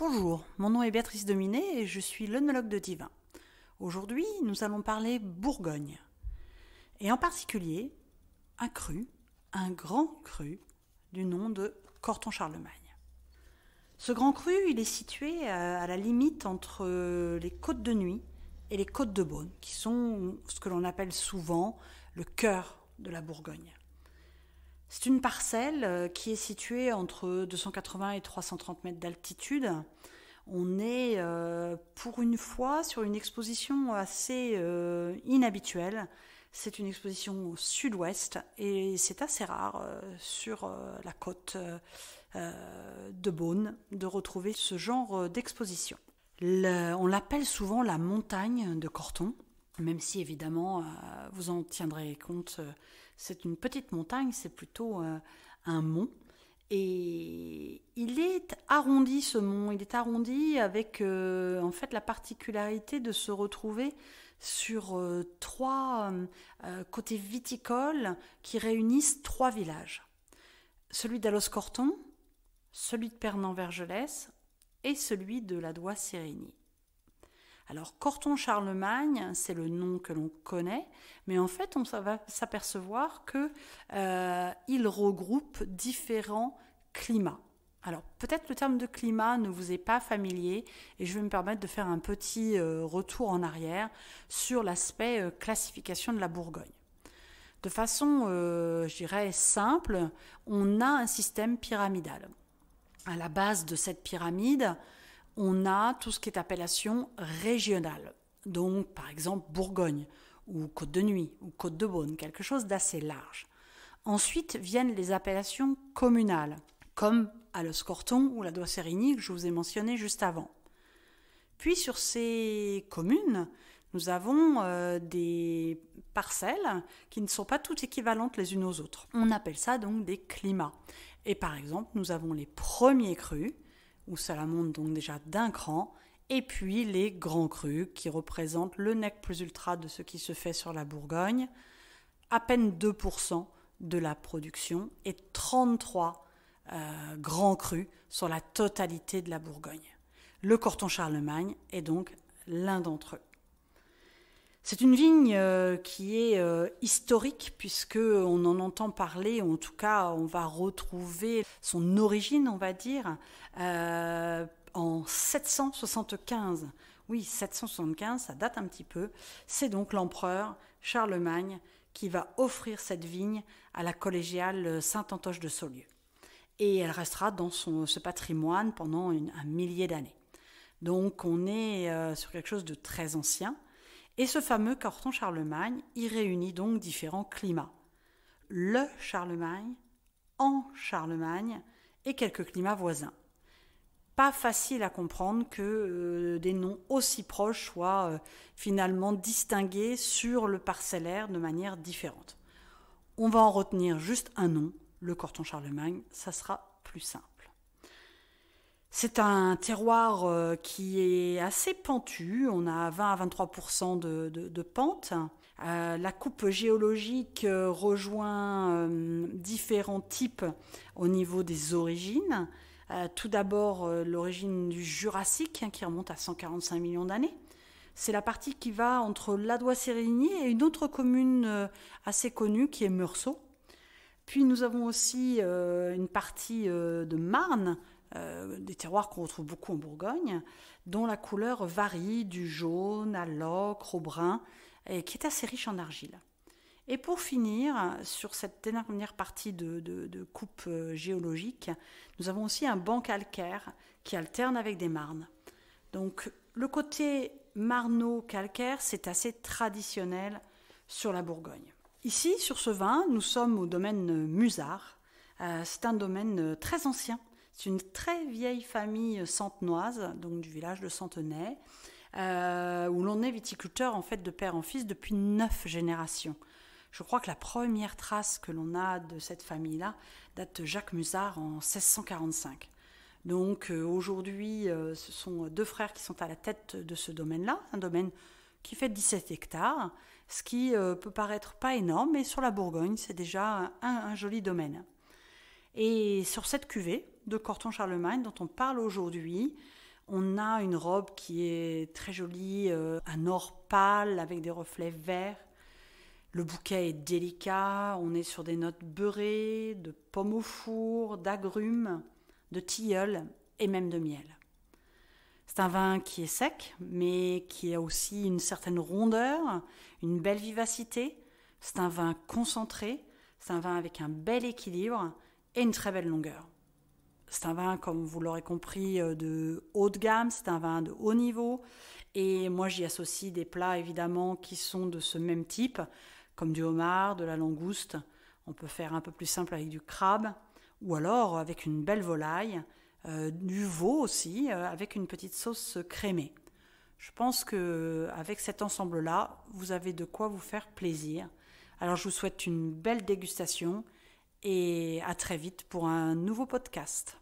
Bonjour, mon nom est Béatrice Dominé et je suis l'œnologue de Divin. Aujourd'hui, nous allons parler Bourgogne. Et en particulier, un grand cru du nom de Corton-Charlemagne. Ce grand cru, il est situé à la limite entre les Côtes de Nuits et les Côtes de Beaune, qui sont ce que l'on appelle souvent le cœur de la Bourgogne. C'est une parcelle qui est située entre 280 et 330 mètres d'altitude. On est pour une fois sur une exposition assez inhabituelle. C'est une exposition au sud-ouest et c'est assez rare sur la côte de Beaune de retrouver ce genre d'exposition. On l'appelle souvent la montagne de Corton, même si évidemment vous en tiendrez compte, c'est une petite montagne, c'est plutôt un mont. Et il est arrondi, ce mont, il est arrondi avec en fait la particularité de se retrouver sur trois côtés viticoles qui réunissent trois villages. Celui d'Allos-Corton, celui de Pernan-Vergelès et celui de Ladois-Sérigny. Alors, Corton-Charlemagne, c'est le nom que l'on connaît, mais en fait, on va s'apercevoir qu'il regroupe différents climats. Alors, peut-être le terme de climat ne vous est pas familier, et je vais me permettre de faire un petit retour en arrière sur l'aspect classification de la Bourgogne. De façon, je dirais, simple, on a un système pyramidal. À la base de cette pyramide, on a tout ce qui est appellation régionale. Donc, par exemple, Bourgogne, ou Côte de Nuits, ou Côte de Beaune, quelque chose d'assez large. Ensuite viennent les appellations communales, comme Allos-Corton ou Ladois-Sérigny, que je vous ai mentionné juste avant. Puis, sur ces communes, nous avons des parcelles qui ne sont pas toutes équivalentes les unes aux autres. On appelle ça donc des climats. Et par exemple, nous avons les premiers crus, où cela monte donc déjà d'un cran, et puis les grands crus qui représentent le nec plus ultra de ce qui se fait sur la Bourgogne, à peine 2% de la production et 33 grands crus sur la totalité de la Bourgogne. Le Corton-Charlemagne est donc l'un d'entre eux. C'est une vigne qui est historique puisqu'on en entend parler, ou en tout cas on va retrouver son origine, on va dire, en 775. Oui, 775, ça date un petit peu. C'est donc l'empereur Charlemagne qui va offrir cette vigne à la collégiale Saint-Antoche de Saulieu. Et elle restera dans ce patrimoine pendant un millier d'années. Donc on est sur quelque chose de très ancien. Et ce fameux Corton-Charlemagne, il réunit donc différents climats. Le Charlemagne, en Charlemagne et quelques climats voisins. Pas facile à comprendre que des noms aussi proches soient finalement distingués sur le parcellaire de manière différente. On va en retenir juste un nom, le Corton-Charlemagne, ça sera plus simple. C'est un terroir qui est assez pentu, on a 20 à 23% de pente. La coupe géologique rejoint différents types au niveau des origines. Tout d'abord, l'origine du Jurassique, qui remonte à 145 millions d'années. C'est la partie qui va entre Ladois-Sérigny et une autre commune assez connue qui est Meursault. Puis nous avons aussi une partie de Marne, des terroirs qu'on retrouve beaucoup en Bourgogne, dont la couleur varie du jaune à l'ocre, au brun, et qui est assez riche en argile. Et pour finir, sur cette dernière partie de coupe géologique, nous avons aussi un banc calcaire qui alterne avec des marnes. Donc le côté marno-calcaire, c'est assez traditionnel sur la Bourgogne. Ici, sur ce vin, nous sommes au domaine Musard. C'est un domaine très ancien. C'est une très vieille famille centenoise, donc du village de Centenay, où l'on est viticulteur en fait de père en fils depuis 9 générations. Je crois que la première trace que l'on a de cette famille-là date de Jacques Musard en 1645. Donc aujourd'hui, ce sont 2 frères qui sont à la tête de ce domaine-là, un domaine qui fait 17 hectares, ce qui peut paraître pas énorme, mais sur la Bourgogne, c'est déjà un joli domaine. Et sur cette cuvée de Corton-Charlemagne dont on parle aujourd'hui, On a une robe qui est très jolie, un or pâle avec des reflets verts. Le bouquet est délicat, on est sur des notes beurrées, de pommes au four, d'agrumes, de tilleul et même de miel. C'est un vin qui est sec, mais qui a aussi une certaine rondeur, une belle vivacité. C'est un vin concentré, c'est un vin avec un bel équilibre et une très belle longueur. C'est un vin, comme vous l'aurez compris, de haut de gamme, c'est un vin de haut niveau. Et moi, j'y associe des plats, évidemment, qui sont de ce même type, comme du homard, de la langouste. On peut faire un peu plus simple avec du crabe, ou alors avec une belle volaille, du veau aussi, avec une petite sauce crémée. Je pense qu'avec cet ensemble-là, vous avez de quoi vous faire plaisir. Alors je vous souhaite une belle dégustation et à très vite pour un nouveau podcast.